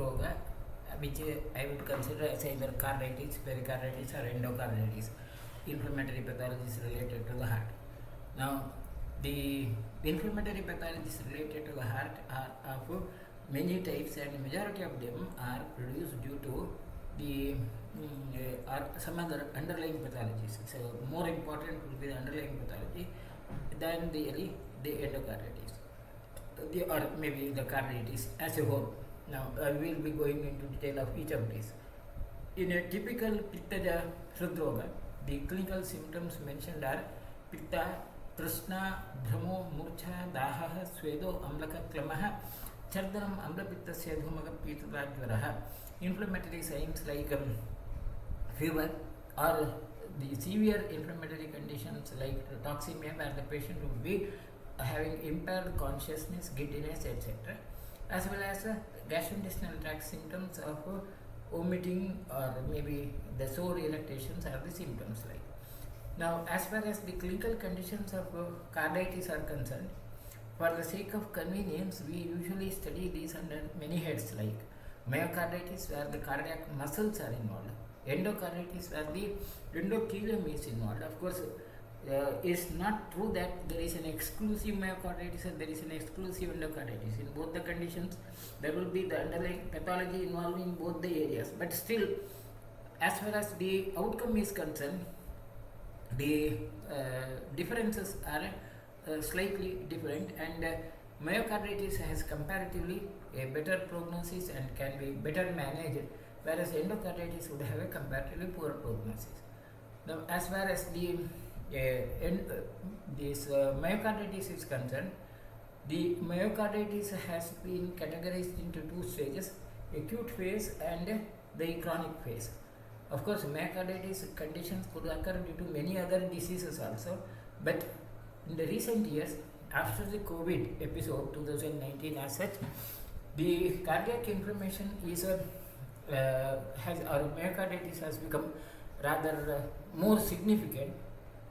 hridroga, which I would consider as either carditis, pericarditis, or endocarditis, inflammatory pathologies related to the heart. Now, the inflammatory pathologies related to the heart are of many types, and majority of them are produced due to the or some other underlying pathologies. So, more important will be the underlying pathology than the endocarditis, or maybe the carditis as a whole. Now, I will be going into detail of each of these. In a typical Pittaja hridroga, the clinical symptoms mentioned are Pitta, Trishna, Bhramo, Murcha, Daha, Swedo, Amlaka, Klamaha, Chardanam, Amlapittasya, Dhumaga, Pitatadjvaraha. Inflammatory signs like fever or the severe inflammatory conditions like toxemia, where the patient will be having impaired consciousness, giddiness, etc., as well as gastrointestinal tract symptoms of vomiting or maybe the sore irritations are the symptoms like. Now, as far as the clinical conditions of carditis are concerned, for the sake of convenience, we usually study these under many heads like myocarditis, where the cardiac muscles are involved, endocarditis, where the endothelium is involved. Of course, it's not true that there is an exclusive myocarditis and there is an exclusive endocarditis. In both the conditions, there will be the underlying pathology involved in both the areas. But still, as far as the outcome is concerned, the differences are slightly different, and myocarditis has comparatively a better prognosis and can be better managed, whereas endocarditis would have a comparatively poor prognosis. Now, as far as this myocarditis is concerned, the myocarditis has been categorized into two stages: acute phase and the chronic phase. Of course, myocarditis conditions could occur due to many other diseases also, but in the recent years, after the COVID episode 2019 as such, the cardiac inflammation is myocarditis has become rather more significant,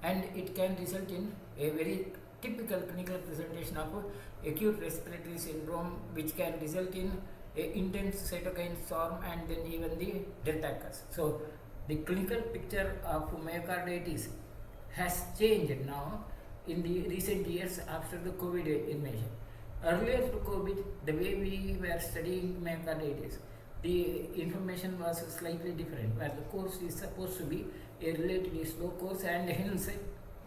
and it can result in a very typical clinical presentation of acute respiratory syndrome, which can result in intense cytokine storm and then even the death occurs. So, the clinical picture of myocarditis has changed now in the recent years after the COVID invasion. Earlier to COVID, the way we were studying myocarditis, the information was slightly different, where the course is supposed to be a relatively slow course, and hence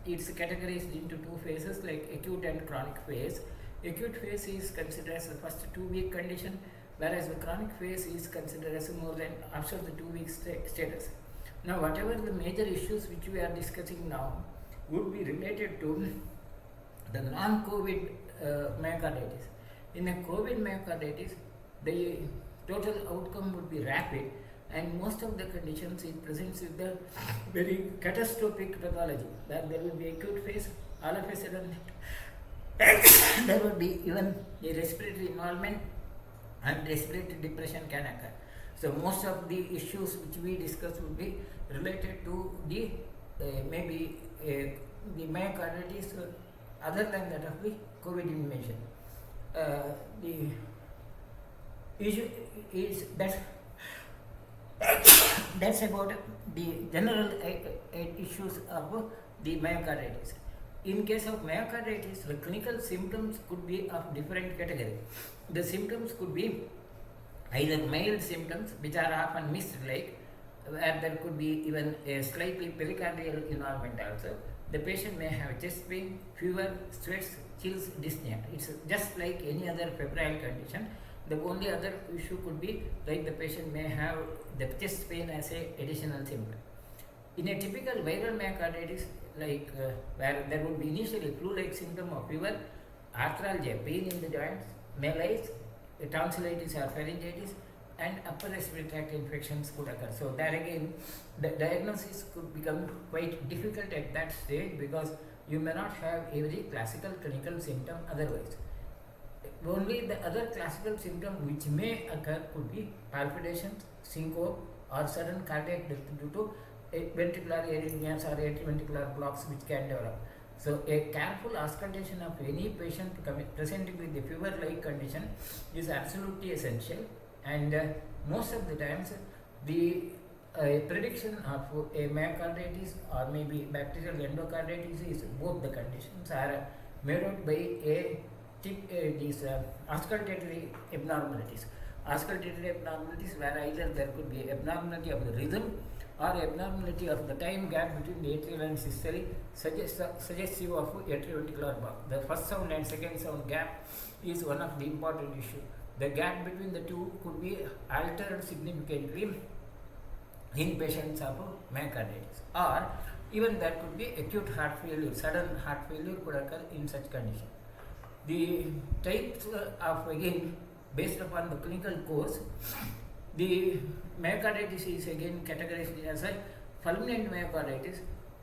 it's categorized into two phases like acute and chronic phase. Acute phase is considered as the first 2-week condition, whereas the chronic phase is considered as more than after the 2-week status. Now, whatever the major issues which we are discussing now would be related to the non-COVID myocarditis. In a COVID myocarditis, the total outcome would be rapid, and most of the conditions it presents with the very catastrophic pathology, that there will be acute phase, all of a sudden there will be even a respiratory involvement and respiratory depression can occur. So most of the issues which we discuss will be related to the maybe the myocarditis other than that of the COVID invasion. The issue is that that's about the general issues of the myocarditis. In case of myocarditis, the clinical symptoms could be of different category. The symptoms could be either mild symptoms, which are often missed, like where there could be even a slightly pericardial involvement also. The patient may have chest pain, fever, sweats, chills, dyspnea. It's just like any other febrile condition. The only other issue could be like the patient may have the chest pain as an additional symptom. In a typical viral myocarditis, like where there would be initially flu-like symptom of fever, arthralgia, pain in the joints, malaise, tonsillitis or pharyngitis, and upper respiratory tract infections could occur. So there again, the diagnosis could become quite difficult at that stage, because you may not have every classical clinical symptom otherwise. Only the other classical symptom which may occur could be palpitations, syncope, or sudden cardiac death due to ventricular arrhythmias or atrioventricular blocks which can develop. So a careful auscultation of any patient presenting with the fever-like condition is absolutely essential. and most of the times the prediction of a myocarditis or maybe bacterial endocarditis is both the conditions are made out by these auscultatory abnormalities. Auscultatory abnormalities where either there could be abnormality of the rhythm or abnormality of the time gap between the atrial and systole suggestive of atrioventricular block. The first sound and second sound gap is one of the important issue. The gap between the two could be altered significantly in patients of myocarditis, or even there could be acute heart failure, sudden heart failure could occur in such condition. The types of, again, based upon the clinical course, the myocarditis is again categorized as a fulminant myocarditis.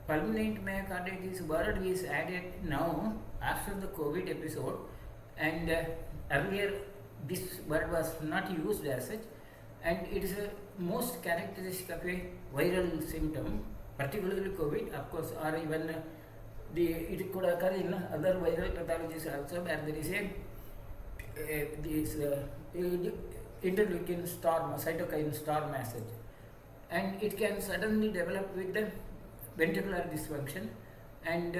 Fulminant myocarditis word is added now after the COVID episode, and earlier this word was not used as such, and it is a most characteristic of a viral symptom, particularly COVID, of course, or even it could occur in other viral pathologies also, where there is this interleukin storm, cytokine storm message, and it can suddenly develop with the ventricular dysfunction, and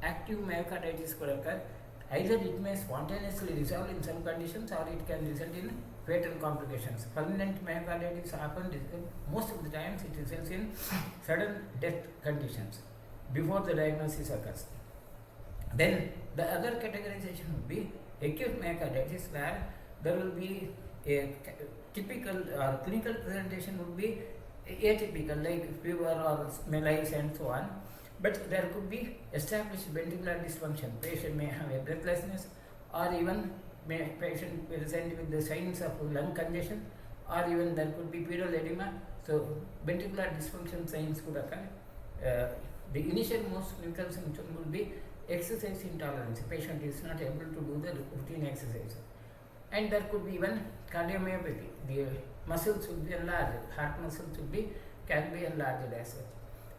active myocarditis could occur. Either it may spontaneously resolve in some conditions, or it can result in fatal complications. Fulminant myocarditis often, most of the times, it results in sudden death conditions before the diagnosis occurs. Then the other categorization would be acute myocarditis, where there will be a typical or clinical presentation would be atypical, like fever or malaise and so on, but there could be established ventricular dysfunction. Patient may have a breathlessness, or even patient present with the signs of lung congestion, or even there could be pedal edema. So ventricular dysfunction signs could occur. The initial most clinical symptom would be exercise intolerance. Patient is not able to do the routine exercise, and there could be even cardiomyopathy. The muscles would be enlarged, heart muscles can be enlarged as such.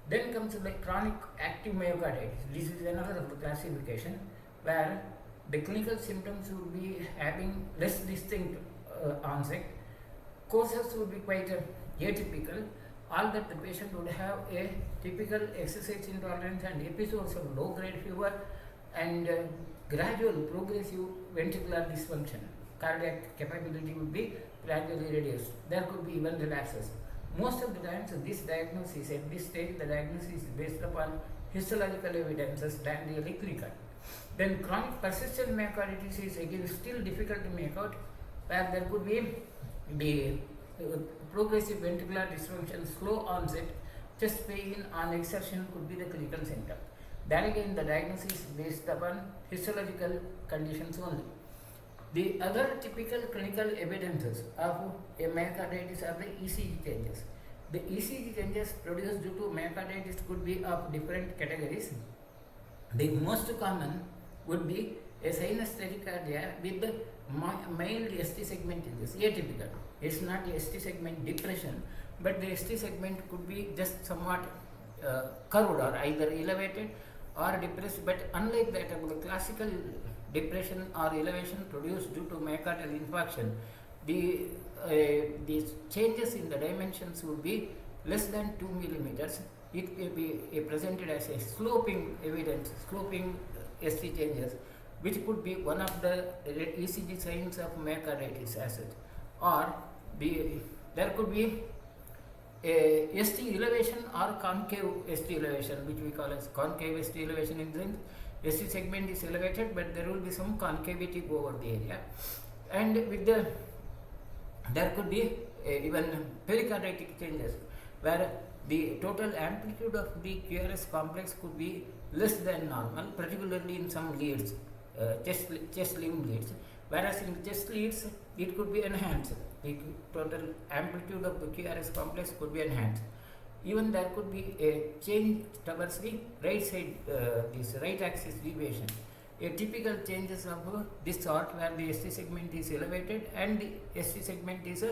Then comes the chronic active myocarditis. This is another of the classification where the clinical symptoms would be having less distinct onset. Courses would be quite atypical. All that the patient would have a typical exercise intolerance and episodes of low-grade fever and gradual progressive ventricular dysfunction. Cardiac capability would be gradually reduced. There could be even relapses. Most of the times, this diagnosis at this stage, the diagnosis is based upon histological evidences than really clinical. Then chronic persistent myocarditis is again still difficult to make out, where there could be the progressive ventricular dysfunction, slow onset, chest pain on exertion could be the clinical symptom. Then again, the diagnosis is based upon histological conditions only. The other typical clinical evidences of a myocarditis are the ECG changes. The ECG changes produced due to myocarditis could be of different categories. The most common would be a sinus tachycardia with the mild ST segment changes, atypical. It's not a ST segment depression, but the ST segment could be just somewhat curved or either elevated or depressed, but unlike that of the classical depression or elevation produced due to myocardial infarction, the changes in the dimensions would be less than 2 millimeters. It may be presented as a sloping evidence, sloping ST changes, which could be one of the ECG signs of myocarditis as such. Or there could be a ST elevation or concave ST elevation, which we call as concave ST elevation in the sense ST segment is elevated, but there will be some concavity over the area, and with there could be even pericarditic changes, where the total amplitude of the QRS complex could be less than normal, particularly in some leads, chest limb leads, whereas in chest leads it could be enhanced. The total amplitude of the QRS complex could be enhanced. Even there could be a change towards the right side, this right axis deviation. A typical changes of this sort, where the ST segment is elevated and the ST segment is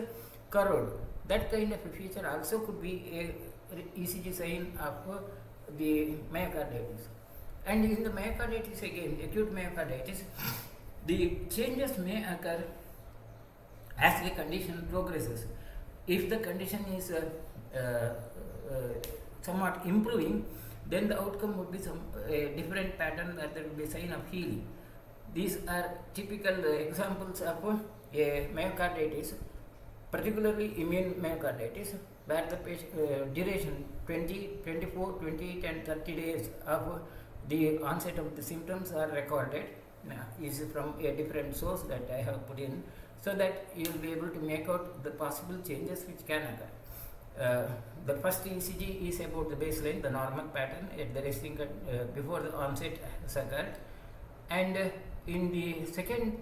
curved. That kind of a feature also could be a ECG sign of the myocarditis. And in the myocarditis again, acute myocarditis, the changes may occur as the condition progresses. If the condition is somewhat improving, then the outcome would be some different pattern, that there will be sign of healing. These are typical examples of a myocarditis, particularly immune myocarditis, where the duration 20, 24, 28 and 30 days of the onset of the symptoms are recorded. Is from a different source that I have put in, so that you will be able to make out the possible changes which can occur. The first ECG is about the baseline, the normal pattern at the resting before the onset has occurred, and in the second,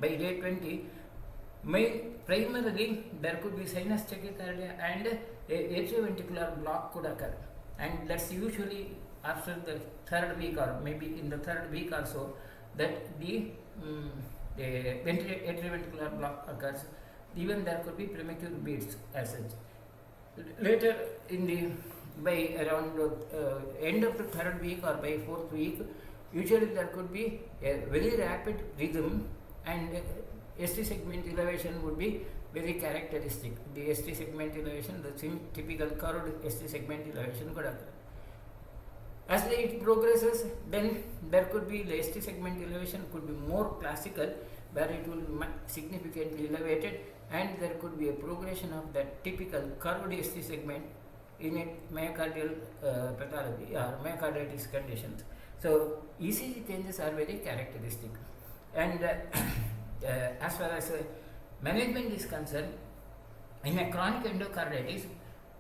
by day 20, primarily there could be sinus tachycardia and a atrioventricular block could occur, and that's usually after the third week or maybe in the third week or so that the atrioventricular block occurs. Even there could be premature beats as such. Later in the by around end of the third week or by fourth week, usually there could be a very rapid rhythm, and ST segment elevation would be very characteristic. The ST segment elevation, the typical curved ST segment elevation could occur. As it progresses, then there could be the ST segment elevation could be more classical, where it will be significantly elevated, and there could be a progression of that typical curved ST segment in a myocardial pathology or myocarditis conditions. So ECG changes are very characteristic, and as far as management is concerned, in a chronic endocarditis,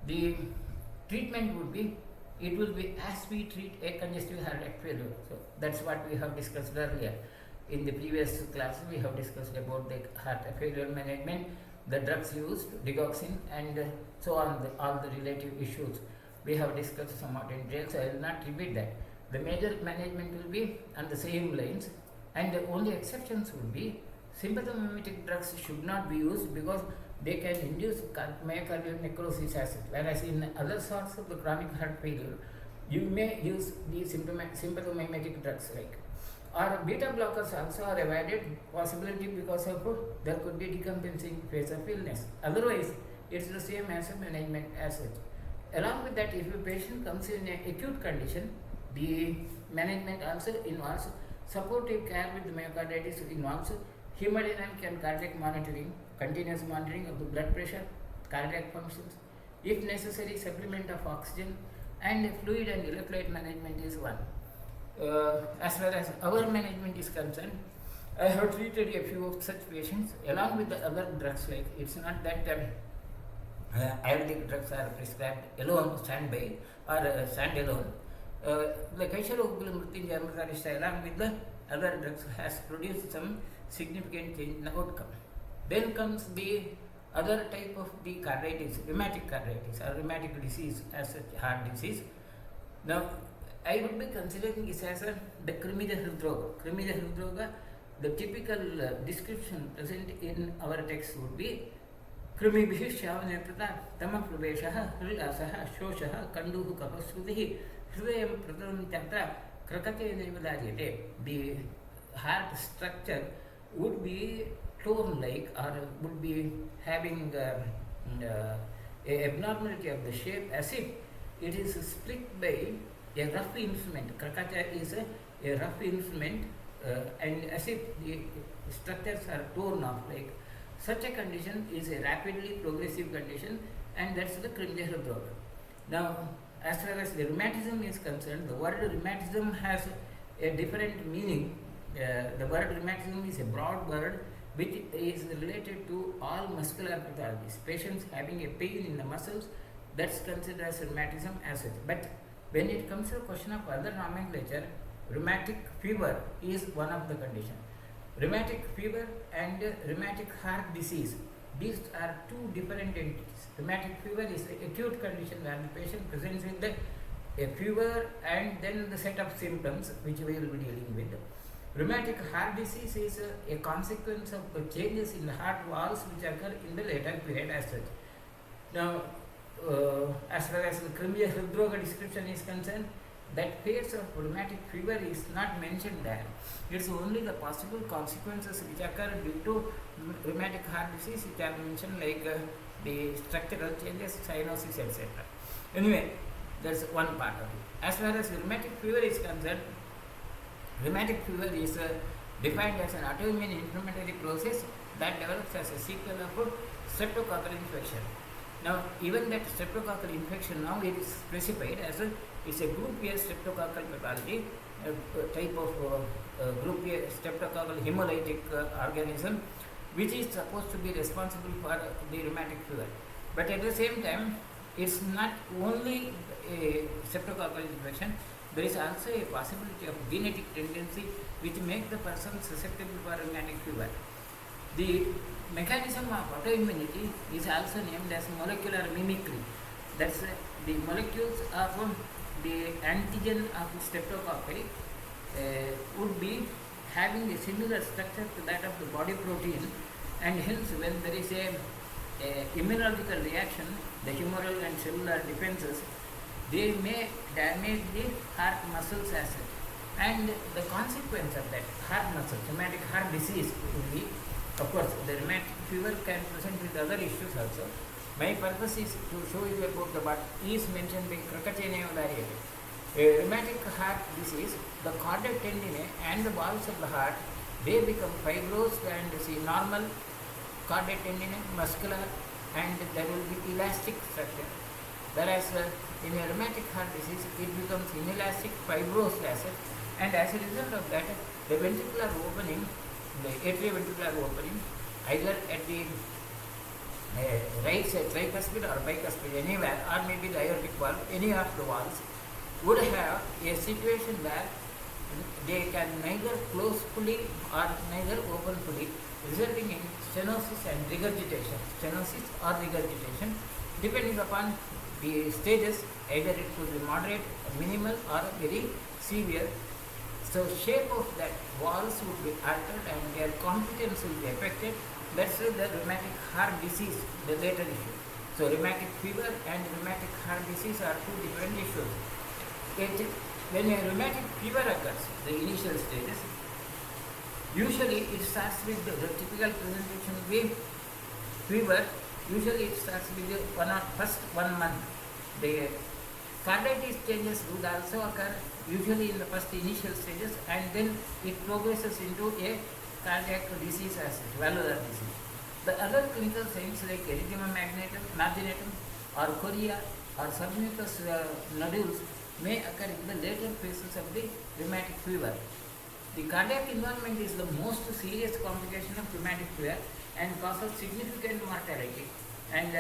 the treatment would be, it will be as we treat a congestive heart failure. So that's what we have discussed earlier. In the previous class, we have discussed about the heart failure management, the drugs used, digoxin, and so on, all the relative issues. We have discussed somewhat in detail, so I will not repeat that. The major management will be on the same lines, and the only exceptions would be sympathomimetic drugs should not be used because they can induce myocardial necrosis as such, whereas in other sorts of the chronic heart failure, you may use the sympathomimetic drugs like, or beta blockers also are avoided, possibility because of there could be decompensating phase of illness. Otherwise, it's the same as a management as such. Along with that, if a patient comes in an acute condition, the management also involves supportive care with myocarditis, involves hemodynamic and cardiac monitoring, continuous monitoring of the blood pressure, cardiac functions, if necessary supplement of oxygen, and fluid and electrolyte management is one. As far as our management is concerned, I have treated a few of such patients along with the other drugs. Like, it's not that Ayurvedic drugs are prescribed alone, standby or standalone. The Kaishara along with the other drugs has produced some significant change in outcome. Then comes the other type of the carditis, rheumatic carditis or rheumatic disease as such, heart disease. Now, I would be considering this as the Pittaja hridroga. Pittaja hridroga, the typical description present in our text would be कृमिभिः श्रावनेत्रता तमप्रवेशः हृदासः शोषः कण्डुः कफश्रुतिः हृदयं प्रतलं तत्र क्रकतेनैव दार्यते. The heart structure would be torn like, or would be having a abnormality of the shape as if it is split by a rough instrument. Krakata is a rough instrument, and as if the structures are torn off like. Such a condition is a rapidly progressive condition, and that's the Pittaja hridroga. Now, as far as the rheumatism is concerned, the word rheumatism has a different meaning. The word rheumatism is a broad word which is related to all muscular pathologies. Patients having a pain in the muscles, that's considered as rheumatism as such. But when it comes to a question of other nomenclature, rheumatic fever is one of the conditions. Rheumatic fever and rheumatic heart disease, these are two different entities. Rheumatic fever is an acute condition where the patient presents with a fever and then the set of symptoms which we will be dealing with. Rheumatic heart disease is a consequence of the changes in the heart walls which occur in the later period as such. Now, as far as the Pittaja hridroga description is concerned, that phase of rheumatic fever is not mentioned there. It's only the possible consequences which occur due to rheumatic heart disease which are mentioned, like the structural changes, cyanosis, etc. Anyway, that's one part of it. As far as rheumatic fever is concerned, rheumatic fever is defined as an autoimmune inflammatory process that develops as a sequel of streptococcal infection. Now, even that streptococcal infection now it is specified as it's a group A streptococcal pathology, a type of group A streptococcal hemolytic organism, which is supposed to be responsible for the rheumatic fever. But at the same time, it's not only a streptococcal infection, there is also a possibility of genetic tendency which makes the person susceptible for rheumatic fever. The mechanism of autoimmunity is also named as molecular mimicry. That's the molecules of the antigen of streptococci would be having a similar structure to that of the body protein, and hence when there is a immunological reaction, the humoral and cellular defenses, they may damage the heart muscles as such. And the consequence of that heart muscle, rheumatic heart disease would be, of course, the rheumatic fever can present with other issues also. My purpose is to show you about what is mentioned in Krakachenia variety. A rheumatic heart disease, the cardiac tendinae and the walls of the heart, they become fibrous and see normal cardiac tendinae, muscular, and there will be elastic structure. Whereas in a rheumatic heart disease, it becomes inelastic, fibrous as such, and as a result of that, the ventricular opening, the atrioventricular opening, either at the right side, tricuspid or bicuspid, anywhere, or maybe the aortic valve, any of the valves, would have a situation where they can neither close fully or neither open fully, resulting in stenosis and regurgitation. Stenosis or regurgitation, depending upon the stages, either it could be moderate, minimal, or very severe. So shape of that walls would be altered and their competence will be affected. That's the rheumatic heart disease, the later issue. So rheumatic fever and rheumatic heart disease are two different issues. When a rheumatic fever occurs, the initial stages, usually it starts with the typical presentation with fever. Usually it starts with the first 1 month. The carditis changes would also occur usually in the first initial stages, and then it progresses into a cardiac disease as valvular disease. The other clinical signs like erythema marginatum or chorea or submucous nodules may occur in the later phases of the rheumatic fever. The cardiac involvement is the most serious complication of rheumatic fever and causes significant mortality. And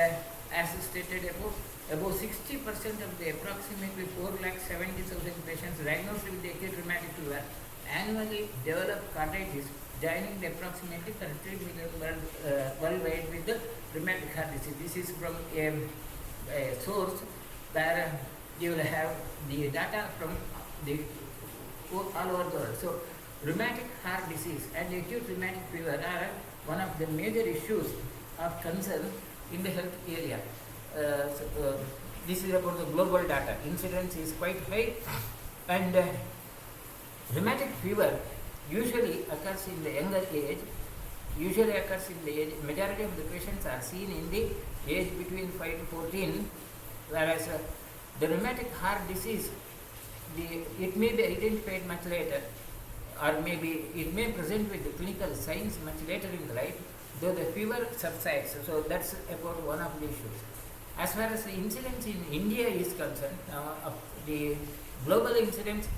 as stated above, about 60% of the approximately 4,70,000 patients diagnosed with the acute rheumatic fever annually develop carditis, joining the approximately 33 million worldwide with the rheumatic heart disease. This is from a source where you will have the data from the all over the world. So rheumatic heart disease and acute rheumatic fever are one of the major issues of concern in the health area. This is about the global data. Incidence is quite high, and rheumatic fever usually occurs in the younger age. Usually occurs in the age. Majority of the patients are seen in the age between 5 to 14, whereas the rheumatic heart disease, it may be identified much later, or maybe it may present with the clinical signs much later in the life, though the fever subsides. So that's about one of the issues. As far as the incidence in India is concerned, of the global incidence,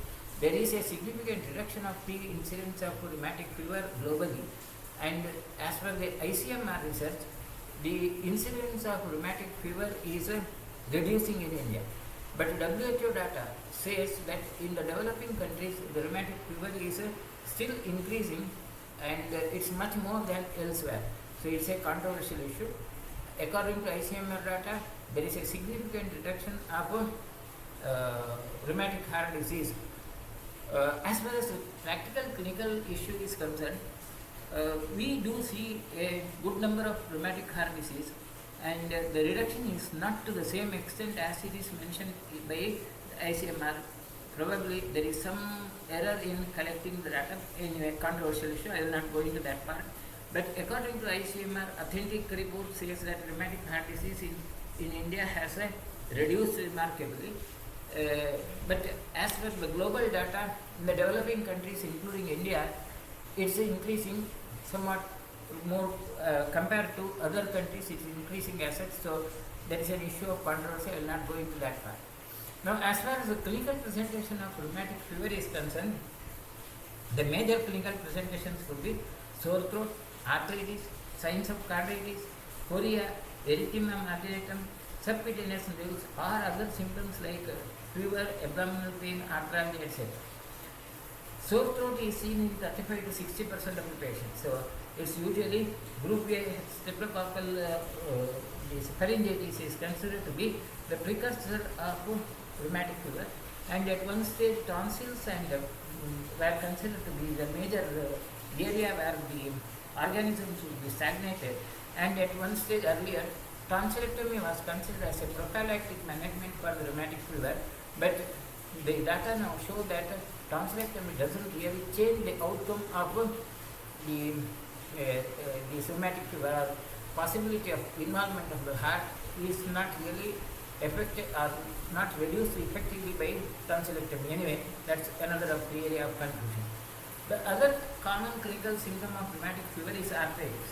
there is a significant reduction of the incidence of rheumatic fever globally. And as per the ICMR research, the incidence of rheumatic fever is reducing in India. But WHO data says that in the developing countries, the rheumatic fever is still increasing, and it's much more than elsewhere. So it's a controversial issue. According to ICMR data, there is a significant reduction of rheumatic heart disease. As far as the practical clinical issue is concerned, we do see a good number of rheumatic heart disease, and the reduction is not to the same extent as it is mentioned by ICMR probably there is some error in collecting the data in a controversial issue. I will not go into that part. But according to ICMR, authentic report says that rheumatic heart disease in India has reduced remarkably. But as per the global data, in the developing countries, including India, it's increasing somewhat more compared to other countries. It's increasing as such. So there is an issue of controversy. I will not go into that part. Now, as far as the clinical presentation of rheumatic fever is concerned, the major clinical presentations could be sore throat, arthritis, signs of carditis, chorea, erythema marginatum, subcutaneous nodules, or other symptoms like fever, abdominal pain, arthralgia, etc. Sore throat is seen in 35 to 60% of the patients. So it's usually group A streptococcal pharyngitis is considered to be the precursor of rheumatic fever, and at one stage tonsils and were considered to be the major area where the organisms would be stagnated, and at one stage earlier tonsillectomy was considered as a prophylactic management for the rheumatic fever, but the data now show that tonsillectomy doesn't really change the outcome of the rheumatic fever, or possibility of involvement of the heart is not really affected or not reduced effectively by tonsillectomy. Anyway, that's another of the area of confusion. The other common clinical symptom of rheumatic fever is arthritis.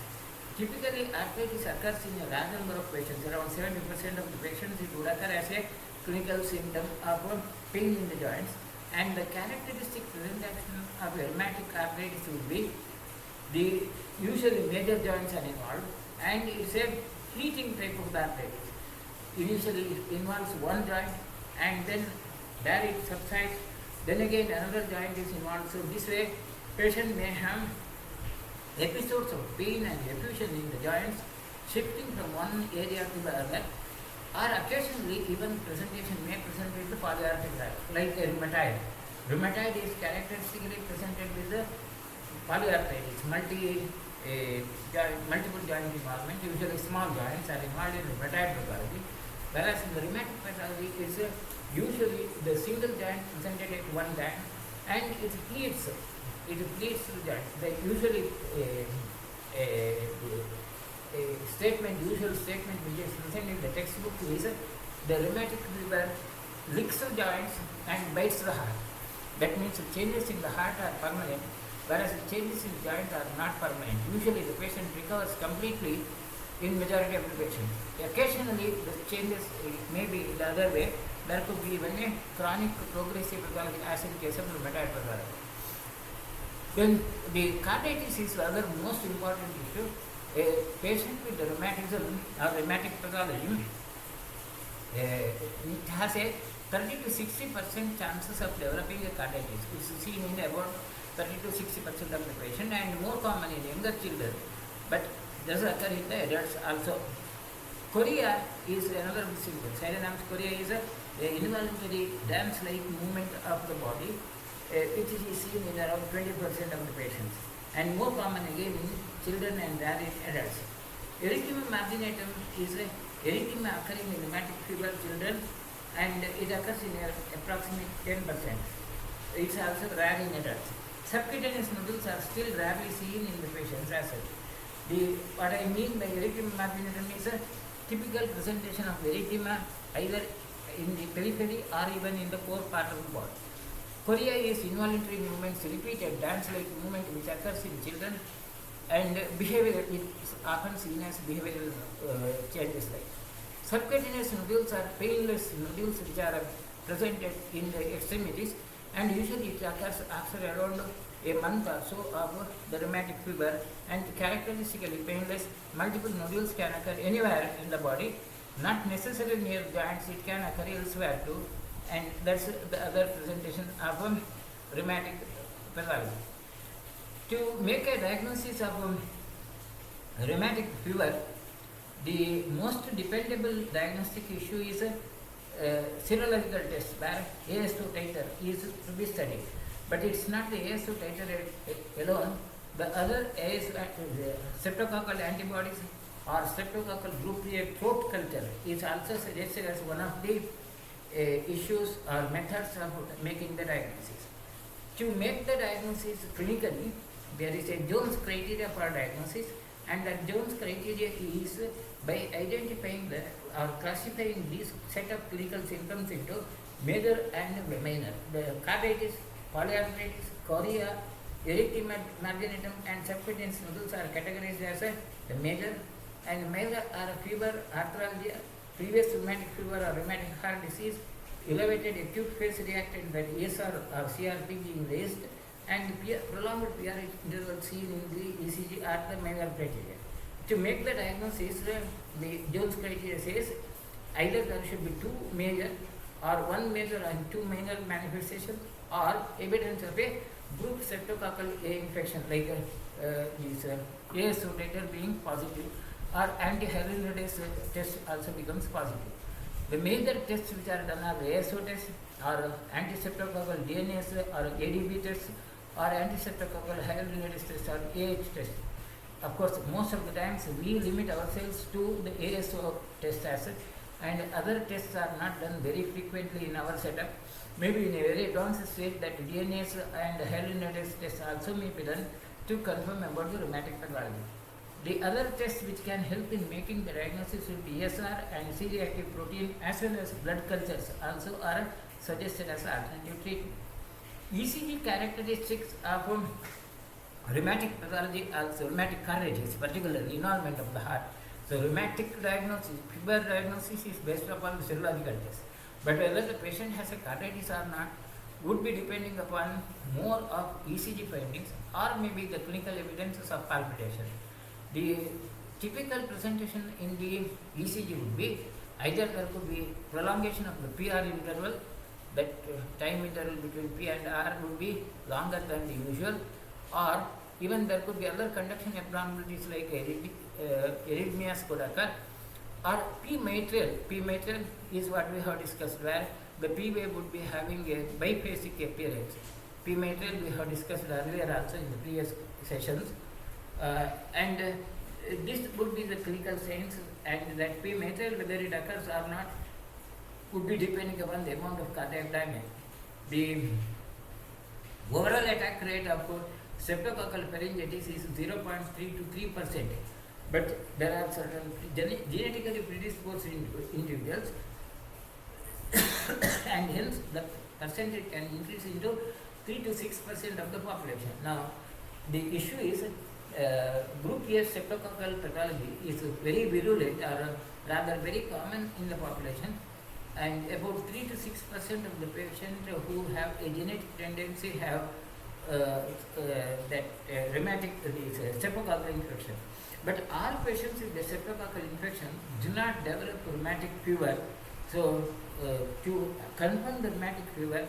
Typically, arthritis occurs in a large number of patients. Around 70% of the patients it would occur as a clinical symptom of pain in the joints, and the characteristic presentation of rheumatic arthritis would be the usually major joints are involved, and it's a fleeting type of arthritis. Initially it involves one joint, and then there it subsides, then again another joint is involved. So this way patient may have episodes of pain and effusion in the joints, shifting from one area to the other, or occasionally even presentation may present with the polyarthritis, like a rheumatoid. Rheumatoid is characteristically presented with the polyarthritis, multiple joint involvement. Usually small joints are involved in rheumatoid pathology, whereas in the rheumatic pathology is usually the single joint presented at one time, and it bleeds to the joint. The usually usual statement which is present in the textbook is the rheumatic fever licks the joints and bites the heart. That means the changes in the heart are permanent, whereas the changes in the joint are not permanent. Usually the patient recovers completely in majority of the patients. Occasionally the changes may be the other way. There could be even a chronic progressive pathology, as in case of rheumatoid pathology. Then the carditis is the other most important issue. A patient with rheumatism or rheumatic pathology it has a 30 to 60% chances of developing a carditis. It's seen in about 30 to 60% of the patient, and more common in younger children, but does occur in the adults also. Chorea is another of the symptoms. Aerodynamic chorea is a involuntary dance-like movement of the body, which is seen in around 20% of the patients, and more common again in children and rare in adults. Erythema marginatum is a erythema occurring in rheumatic fever children, and it occurs in approximately 10%. It's also rare in adults. Subcutaneous nodules are still rarely seen in the patients as such. What I mean by erythema marginatum is a typical presentation of erythema either in the periphery or even in the core part of the body. Chorea is involuntary movements, repeated dance-like movement which occurs in children, and behavior is often seen as behavioral changes like. Subcutaneous nodules are painless nodules which are presented in the extremities, and usually it occurs after around a month or so of the rheumatic fever, and characteristically painless. Multiple nodules can occur anywhere in the body, not necessarily near joints, it can occur elsewhere too, and that's the other presentation of rheumatic pathology. To make a diagnosis of rheumatic fever, the most dependable diagnostic issue is a serological test where AS2 titer is to be studied. But it's not the AS2 titer alone. The other streptococcal antibodies or streptococcal group A throat culture is also suggested as one of the issues or methods of making the diagnosis. To make the diagnosis clinically, there is a Jones criteria for diagnosis, and that Jones criteria is by identifying or classifying these set of clinical symptoms into major and minor. The carditis, polyarthritis, chorea, erectile marginatum, and subcutaneous nodules are categorized as the major, and minor are fever, arthralgia, previous rheumatic fever or rheumatic heart disease, elevated acute phase reactant that ESR or CRP being raised, and prolonged PR interval seen in the ECG are the minor criteria. To make the diagnosis, the Jones criteria says either there should be two major or one major and two minor manifestations, or evidence of a group streptococcal A infection like this ASO titer being positive, or anti-hyaluronidase test also becomes positive. The major tests which are done are ASO test, or anti-streptococcal DNase, or ADB test, or anti-streptococcal hyaluronidase test, or AH test. Of course, most of the times we limit ourselves to the ASO test as such, and other tests are not done very frequently in our setup. Maybe in a very advanced state that DNase and hyaluronidase tests also may be done to confirm about the rheumatic pathology. The other tests which can help in making the diagnosis will be ESR and C-reactive protein, as well as blood cultures also are suggested as alternative treatment. ECG characteristics of rheumatic pathology, also rheumatic carditis, particularly involvement of the heart. So rheumatic diagnosis, fever diagnosis is based upon the serological test. But whether the patient has a carditis or not would be depending upon more of ECG findings, or maybe the clinical evidences of palpitation. The typical presentation in the ECG would be either there could be prolongation of the PR interval, that time interval between P and R would be longer than the usual, or even there could be other conduction abnormalities like arrhythmias could occur, or P mitral. P mitral is what we have discussed, where the P wave would be having a biphasic appearance. P mitral we have discussed earlier also in the previous sessions, and this would be the clinical signs, and that P mitral, whether it occurs or not, would be depending upon the amount of cardiac damage. The overall attack rate of streptococcal pharyngitis is 0.3 to 3%, but there are certain genetically predisposed individuals and hence the percentage can increase into 3 to 6% of the population. Now, the issue is group A streptococcal pathology is very virulent, or rather very common in the population, and about 3 to 6% of the patients who have a genetic tendency have that rheumatic streptococcal infection. But all patients with the streptococcal infection do not develop rheumatic fever. So, to confirm the rheumatic fever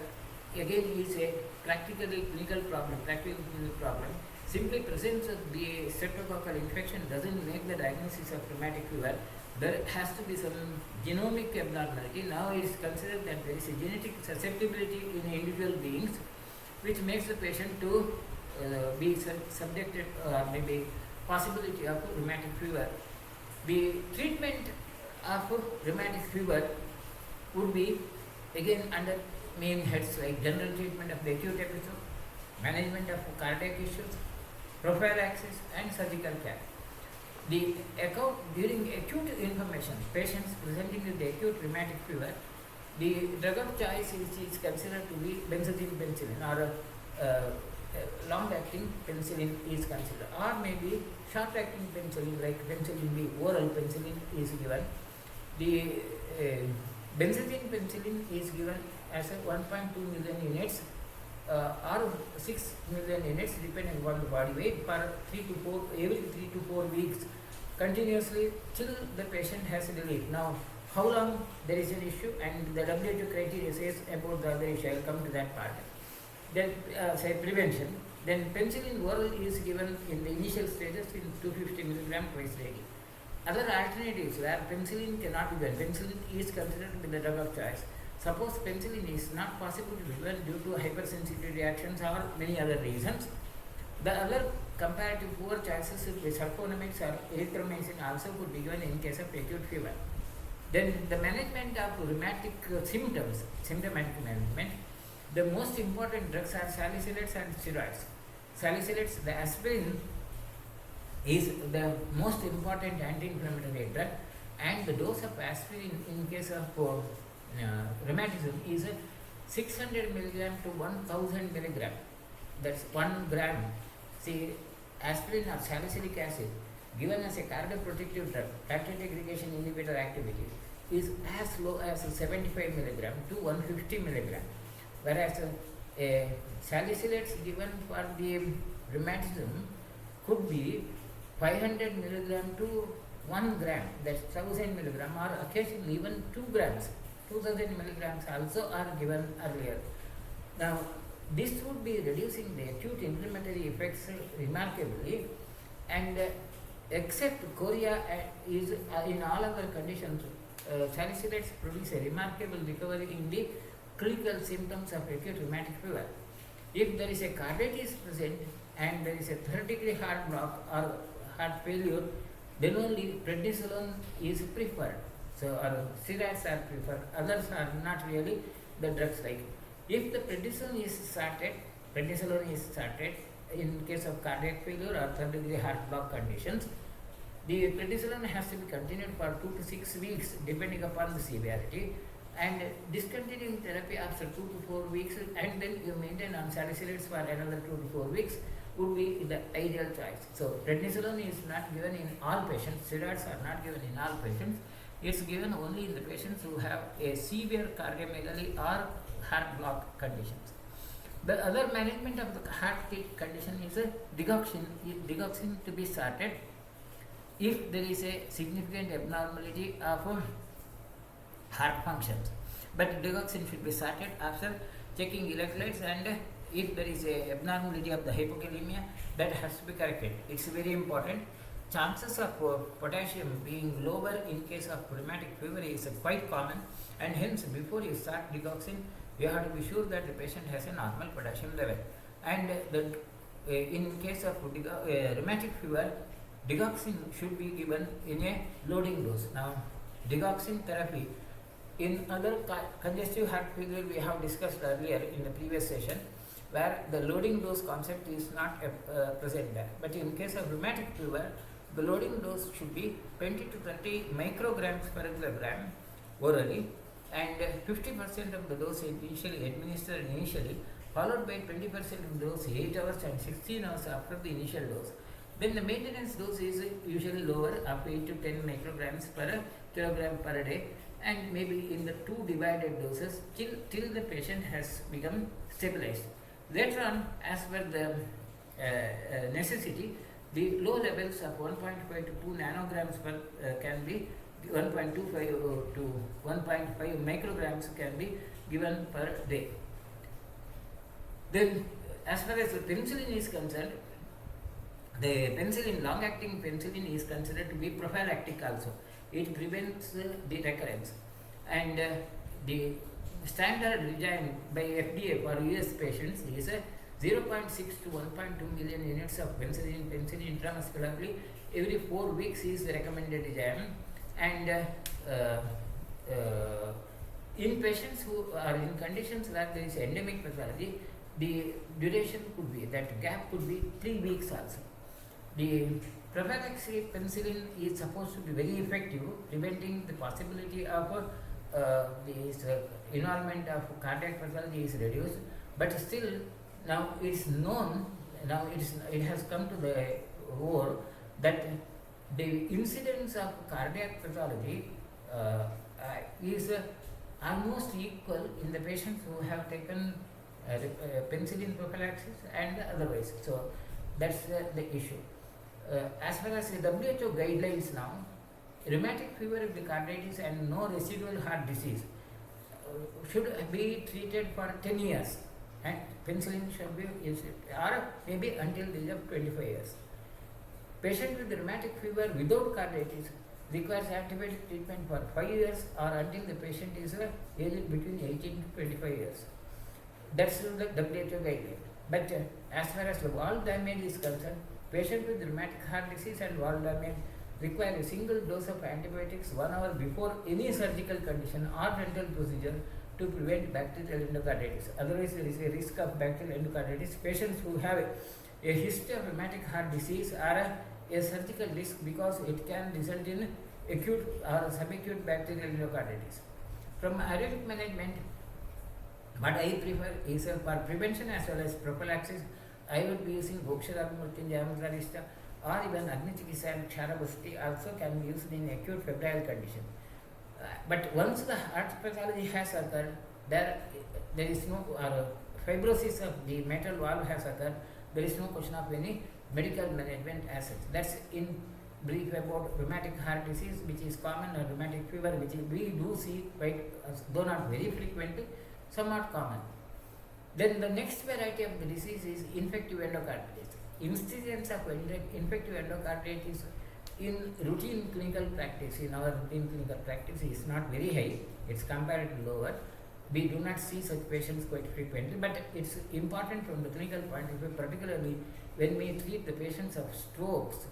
again is a practically clinical problem. Simply presence of the streptococcal infection doesn't make the diagnosis of rheumatic fever. There has to be some genomic abnormality. Now it is considered that there is a genetic susceptibility in individual beings, which makes the patient to be subjected, or maybe possibility of rheumatic fever. The treatment of rheumatic fever would be again under main heads like general treatment of the acute episode, management of cardiac issues, prophylaxis, and surgical care. The account during acute inflammation, patients presenting with the acute rheumatic fever, the drug of choice which is considered to be benzodiazepine penicillin, or long-acting penicillin is considered, or maybe short-acting penicillin like penicillin B, oral penicillin is given. The benzodiazepine penicillin is given as a 1.2 million units or 6 million units depending upon the body weight per 3 to 4 every 3 to 4 weeks continuously till the patient has relief. Now, how long there is an issue, and the WHO criteria says about the other issue. I will come to that part. Then say prevention. Then penicillin oral is given in the initial stages in 250 milligram twice daily. Other alternatives where penicillin cannot be given, penicillin is considered to be the drug of choice. Suppose penicillin is not possible to be given due to hypersensitivity reactions or many other reasons, the other comparative poor choices with sulfonamides or erythromycin also could be given in case of acute fever. Then the management of rheumatic symptoms, symptomatic management, the most important drugs are salicylates and steroids. Salicylates, the aspirin is the most important anti-inflammatory drug, and the dose of aspirin in case of rheumatism is 600 milligram to 1000 milligram. That's 1 gram. See, aspirin or salicylic acid given as a cardioprotective drug, lactate aggregation inhibitor activity is as low as 75 milligram to 150 milligram, whereas salicylates given for the rheumatism could be 500 milligram to 1 gram, that's 1000 milligram, or occasionally even 2 grams. 2000 milligrams also are given earlier. Now, this would be reducing the acute inflammatory effects remarkably, and except chorea is in all other conditions, salicylates produce a remarkable recovery in the clinical symptoms of acute rheumatic fever. If there is a carditis present and there is a third-degree heart block or heart failure, then only prednisolone is preferred. So, steroids are preferred. Others are not really the drugs like. If the prednisolone is started in case of cardiac failure or third-degree heart block conditions, the prednisolone has to be continued for 2 to 6 weeks depending upon the severity, and discontinuing therapy after 2 to 4 weeks, and then you maintain on salicylates for another 2 to 4 weeks would be the ideal choice. So, prednisolone is not given in all patients, steroids are not given in all patients. It's given only in the patients who have a severe cardiomegaly or heart block conditions. The other management of the heart condition is a digoxin to be started if there is a significant abnormality of heart functions. But digoxin should be started after checking electrolytes, and if there is a abnormality of the hypokalemia, that has to be corrected. It's very important. Chances of potassium being lower in case of rheumatic fever is quite common, and hence before you start digoxin, you have to be sure that the patient has a normal potassium level. And in case of rheumatic fever, digoxin should be given in a loading dose. Now, digoxin therapy in other congestive heart failure we have discussed earlier in the previous session, where the loading dose concept is not present there. But in case of rheumatic fever, the loading dose should be 20 to 30 micrograms per kilogram orally, and 50% of the dose initially administered followed by 20% of the dose 8 hours and 16 hours after the initial dose. Then the maintenance dose is usually lower, of 8 to 10 micrograms per kilogram per day, and maybe in the 2 divided doses till the patient has become stabilized. Later on, as per the necessity, the low levels of 1.5 to 2 nanograms per can be 1.25 to 1.5 micrograms can be given per day. Then, as far as the penicillin is concerned, the penicillin, long-acting penicillin is considered to be prophylactic also. It prevents the recurrence, and the standard regime by FDA for US patients is 0.6 to 1.2 million units of penicillin intramuscularly every 4 weeks is the recommended regime, and in patients who are in conditions where there is endemic pathology, the duration could be, that gap could be 3 weeks also. The prophylaxis penicillin is supposed to be very effective, preventing the possibility of involvement of cardiac pathology is reduced, but still now it's known, it has come to the fore that the incidence of cardiac pathology is almost equal in the patients who have taken penicillin prophylaxis and otherwise. So that's the issue. As far as the WHO guidelines now, rheumatic fever with carditis and no residual heart disease should be treated for 10 years, and penicillin should be used, or maybe until the age of 25 years. Patient with rheumatic fever without carditis requires antibiotic treatment for 5 years or until the patient is aged between 18 to 25 years. That's the WHO guideline. But as far as the wall damage is concerned, patient with rheumatic heart disease and wall damage require a single dose of antibiotics 1 hour before any surgical condition or dental procedure to prevent bacterial endocarditis. Otherwise, there is a risk of bacterial endocarditis. Patients who have a history of rheumatic heart disease are a surgical risk because it can result in acute or subacute bacterial endocarditis. From aerobic management, what I prefer is for prevention as well as prophylaxis, I would be using Goksharamurtinjamrarista or even Agnichikisa and Ksharabasti also can be used in acute febrile condition. But once the heart pathology has occurred, there is no fibrosis of the metal valve has occurred, there is no question of any medical management as such. That's in brief about rheumatic heart disease, which is common, or rheumatic fever, which we do see quite, though not very frequently, somewhat common. Then the next variety of the disease is infective endocarditis. Incidence of infective endocarditis in routine clinical practice, in our routine clinical practice, is not very high. It's comparatively lower. We do not see such patients quite frequently, but it's important from the clinical point of view, particularly when we treat the patients of strokes,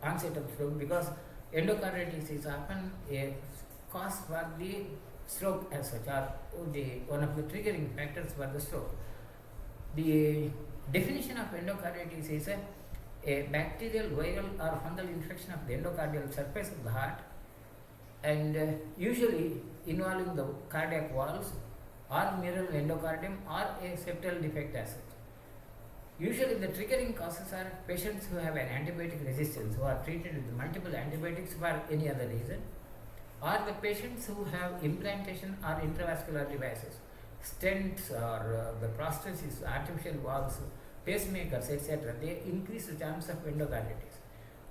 onset of stroke, because endocarditis is often a cause for the stroke as such, or one of the triggering factors for the stroke. The definition of endocarditis is a bacterial, viral or fungal infection of the endocardial surface of the heart, and usually involving the cardiac valves or mural endocardium or a septal defect as such. Usually the triggering causes are patients who have an antibiotic resistance, who are treated with multiple antibiotics for any other reason, or the patients who have implantation or intravascular devices, stents or the prosthesis, artificial valves, pacemakers, etc. They increase the chance of endocarditis.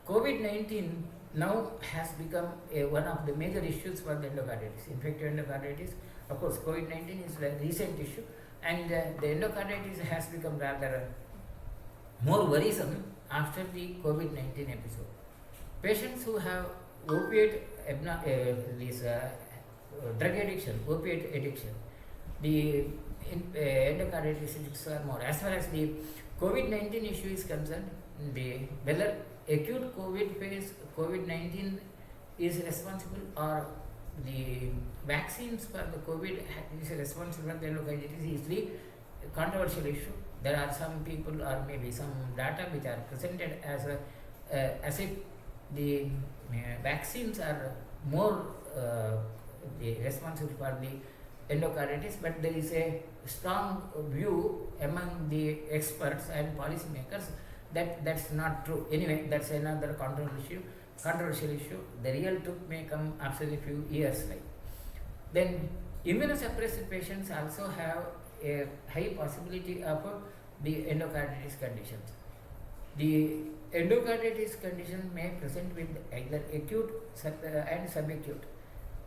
COVID-19 now has become one of the major issues for the endocarditis, infective endocarditis. Of course, COVID-19 is a recent issue, and the endocarditis has become rather more worrisome after the COVID-19 episode. Patients who have opiate drug addiction, opiate addiction, the endocarditis risks are more. As far as the COVID-19 issue is concerned, whether acute COVID phase COVID-19 is responsible or the vaccines for the COVID is responsible for the endocarditis is the controversial issue. There are some people or maybe some data which are presented as if the vaccines are more responsible for the endocarditis, but there is a strong view among the experts and policymakers that that's not true. Anyway, that's another controversial issue. The real truth may come after a few years. Then immunosuppressed patients also have a high possibility of the endocarditis conditions. The endocarditis condition may present with either acute and subacute.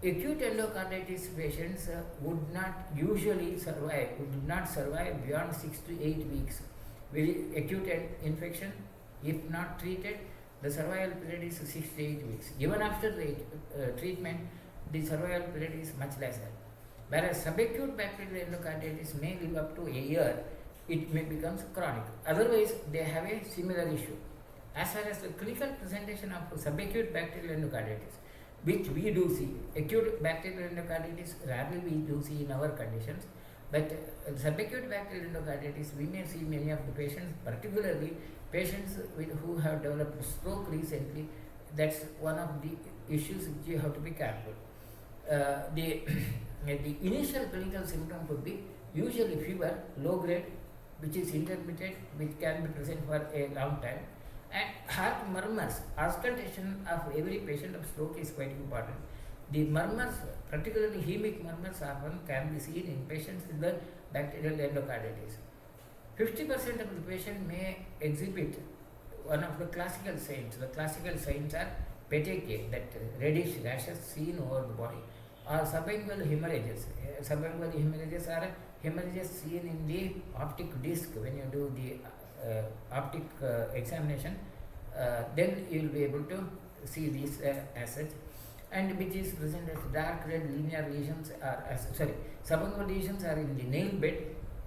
Acute endocarditis patients would not survive beyond 6 to 8 weeks. With acute infection, if not treated, the survival period is 6 to 8 weeks. Even after the treatment, the survival period is much lesser. Whereas subacute bacterial endocarditis may live up to a year, it may become chronic. Otherwise, they have a similar issue. As far as the clinical presentation of subacute bacterial endocarditis, which we do see, acute bacterial endocarditis rarely we do see in our conditions, but subacute bacterial endocarditis, we may see many of the patients, particularly patients who have developed stroke recently. That's one of the issues which you have to be careful. The initial clinical symptom could be usually fever, low grade, which is intermittent, which can be present for a long time, and heart murmurs. Auscultation of every patient of stroke is quite important. The murmurs, particularly hemic murmurs, often can be seen in patients with the bacterial endocarditis. 50% of the patient may exhibit one of the classical signs. The classical signs are petechiae, that reddish rashes seen over the body, or subingual hemorrhages. Subingual hemorrhages are hemorrhages seen in the optic disc when you do the optic examination. Then you will be able to see these as such, and which is present as dark red linear lesions, subingual lesions are in the nail bed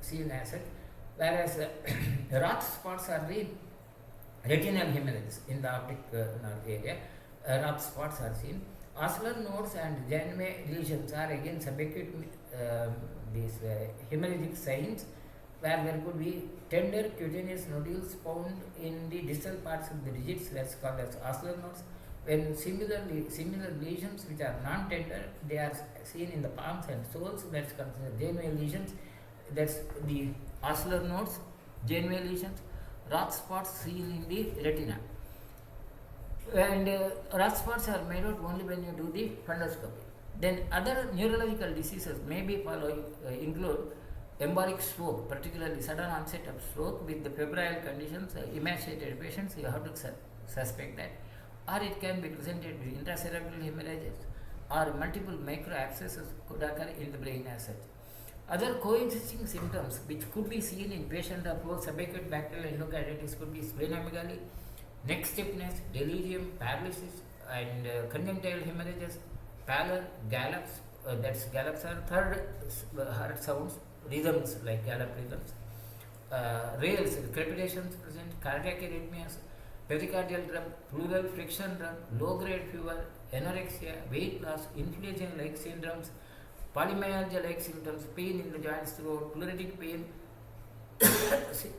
seen as such, whereas rough spots are the retinal hemorrhages in the optic nerve area. rough spots are seen. Osler nodes and Janeway lesions are again subacute these hemorrhagic signs where there could be tender cutaneous nodules found in the distal parts of the digits, that's called as Osler nodes. When similar lesions which are non-tender, they are seen in the palms and soles, that's considered Janeway lesions. That's the Osler nodes, Janeway lesions, rough spots seen in the retina. And rough spots are made out only when you do the fundoscopy. Then other neurological diseases may be following include embolic stroke, particularly sudden onset of stroke with the febrile conditions, emaciated patients, you have to suspect that. Or it can be presented with intracerebral hemorrhages or multiple micro abscesses could occur in the brain as such. Other coexisting symptoms which could be seen in patients of subacute bacterial endocarditis could be splenomegaly, neck stiffness, delirium, paralysis, and congenital hemorrhages, pallor, gallops, gallops are third heart sounds, rhythms like gallop rhythms, rails, crepitations present, cardiac arrhythmias, pericardial drum, pleural friction drum, low-grade fever, anorexia, weight loss, inflammation-like syndromes, polymyalgia-like symptoms, pain in the joints throughout, pleuritic pain,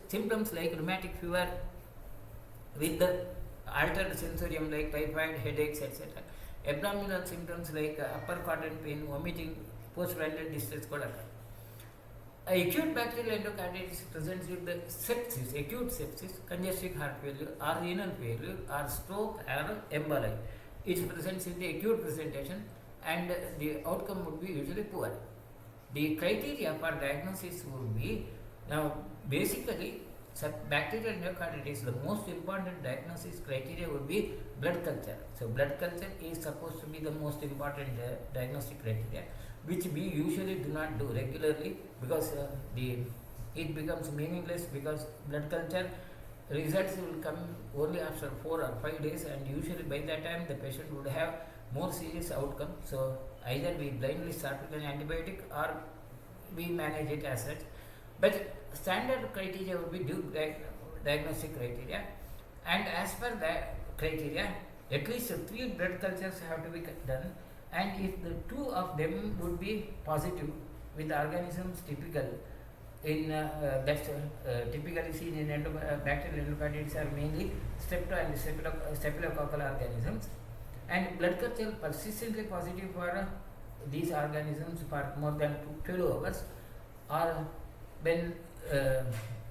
symptoms like rheumatic fever with the altered sensorium like typhoid, headaches, etc. Abdominal symptoms like upper quadrant pain, vomiting, post-renal distress could occur. Acute bacterial endocarditis presents with the sepsis, acute sepsis, congestive heart failure, or renal failure, or stroke, or emboli. It presents in the acute presentation, and the outcome would be usually poor. The criteria for diagnosis would be, now basically bacterial endocarditis, the most important diagnosis criteria would be blood culture. So blood culture is supposed to be the most important diagnostic criteria, which we usually do not do regularly because it becomes meaningless, because blood culture results will come only after 4 or 5 days, and usually by that time the patient would have more serious outcome. So either we blindly start with an antibiotic or we manage it as such. But standard criteria would be due diagnostic criteria, and as per that criteria, at least 3 blood cultures have to be done, and if the 2 of them would be positive with organisms typical in that's typically seen in bacterial endocarditis are mainly strepto and staphylococcal organisms, and blood culture persistently positive for these organisms for more than 12 hours, or when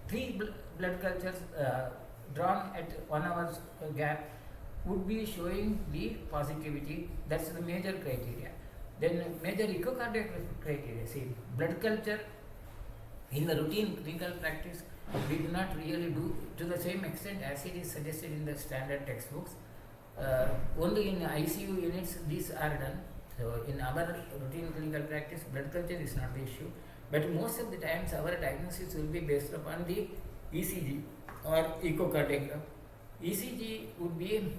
3 blood cultures drawn at 1 hour's gap would be showing the positivity. That's the major criteria. Then major echocardiographic criteria. See, blood culture in the routine clinical practice we do not really do to the same extent as it is suggested in the standard textbooks. Only in ICU units these are done. So in our routine clinical practice, blood culture is not the issue. But most of the times our diagnosis will be based upon the ECG or echocardiogram. ECG would be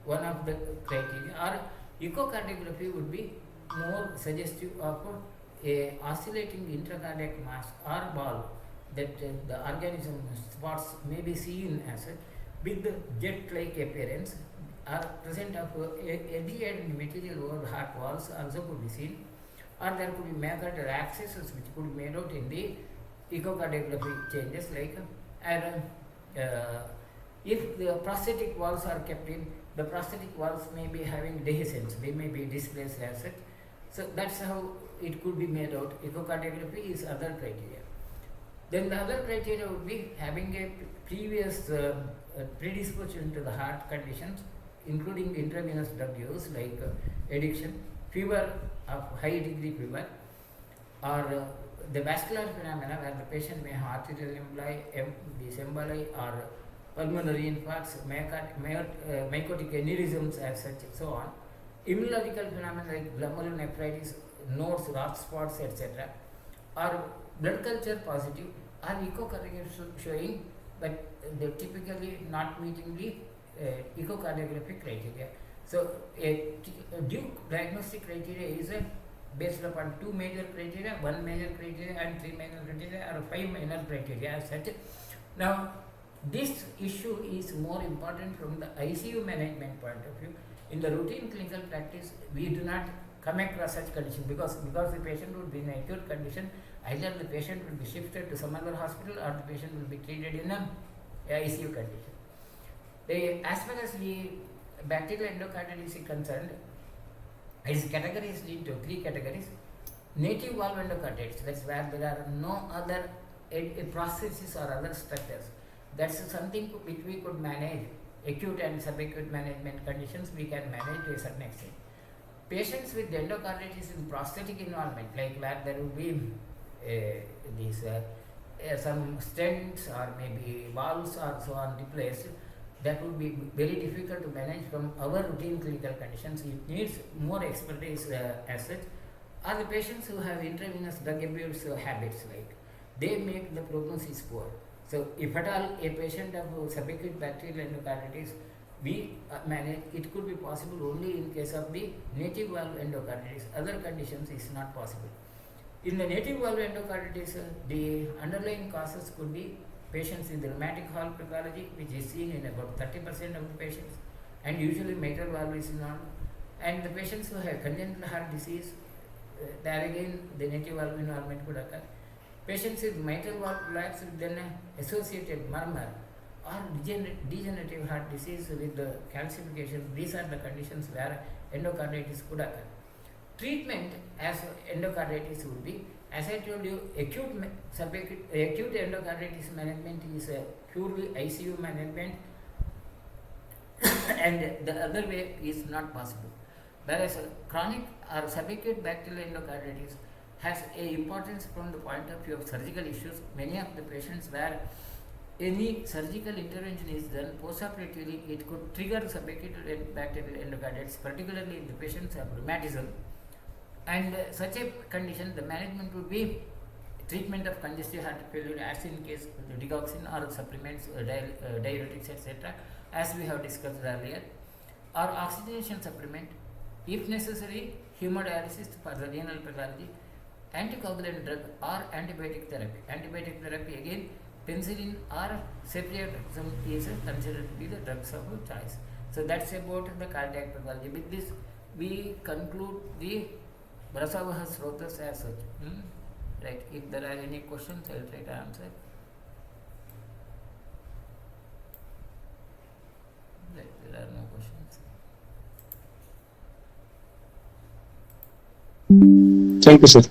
one of the criteria, or echocardiography would be more suggestive of a oscillating intracardiac mass or ball that the organism spots may be seen as such with the jet-like appearance, are present of eddy and material over heart walls also could be seen, or there could be myocardial abscesses which could be made out in the echocardiography changes, like if the prosthetic valves are kept in, the prosthetic valves may be having dehiscence, they may be displaced as such. So that's how it could be made out. Echocardiography is other criteria. Then the other criteria would be having a previous predisposition to the heart conditions, including intravenous drug use like addiction, fever of high degree fever, or the vascular phenomena where the patient may have arterial emboli or pulmonary infarcts, mycotic aneurysms as such, so on. Immunological phenomena like glomerulonephritis, nodes, rough spots, etc. or blood culture positive, or echocardiography showing but they typically not meeting the echocardiographic criteria. So a due diagnostic criteria is based upon 2 major criteria, 1 major criteria and 3 minor criteria, or 5 minor criteria as such. Now this issue is more important from the ICU management point of view. In the routine clinical practice, we do not come across such condition because the patient would be in an acute condition. Either the patient will be shifted to some other hospital or the patient will be treated in a ICU condition. As far as the bacterial endocarditis is concerned, it is categorized into three categories. Native valve endocarditis, that's where there are no other processes or other structures. That's something which we could manage. Acute and subacute management conditions we can manage to a certain extent. Patients with endocarditis in prosthetic involvement, like where there will be some stents or maybe valves or so on replaced, that would be very difficult to manage from our routine clinical conditions. It needs more expertise as such. Are the patients who have intravenous drug abuse habits, like they make the prognosis poor. So if at all a patient of subacute bacterial endocarditis we manage, it could be possible only in case of the native valve endocarditis. Other conditions is not possible. In the native valve endocarditis, the underlying causes could be patients with rheumatic valve pathology, which is seen in about 30% of the patients, and usually mitral valve is involved. And the patients who have congenital heart disease, there again the native valve involvement could occur. Patients with mitral valve collapse with then associated murmur or degenerative heart disease with the calcification, these are the conditions where endocarditis could occur. Treatment as endocarditis would be, as I told you, acute endocarditis management is a purely ICU management and the other way is not possible. Whereas chronic or subacute bacterial endocarditis has a importance from the point of view of surgical issues. Many of the patients where any surgical intervention is done postoperatively, it could trigger subacute bacterial endocarditis, particularly in the patients of rheumatism. And such a condition, the management would be treatment of congestive heart failure, as in case of the digoxin or supplements, diuretics, etc., as we have discussed earlier, or oxygenation supplement, if necessary, hemodialysis for the renal pathology, anticoagulant drug or antibiotic therapy. Antibiotic therapy again, penicillin or ceftriaxone is considered to be the drugs of choice. So that's about the cardiac pathology. With this, we conclude the Brasavaha Srotas as such. Right. If there are any questions, I will try to answer. Right. There are no questions. Thank you, sir.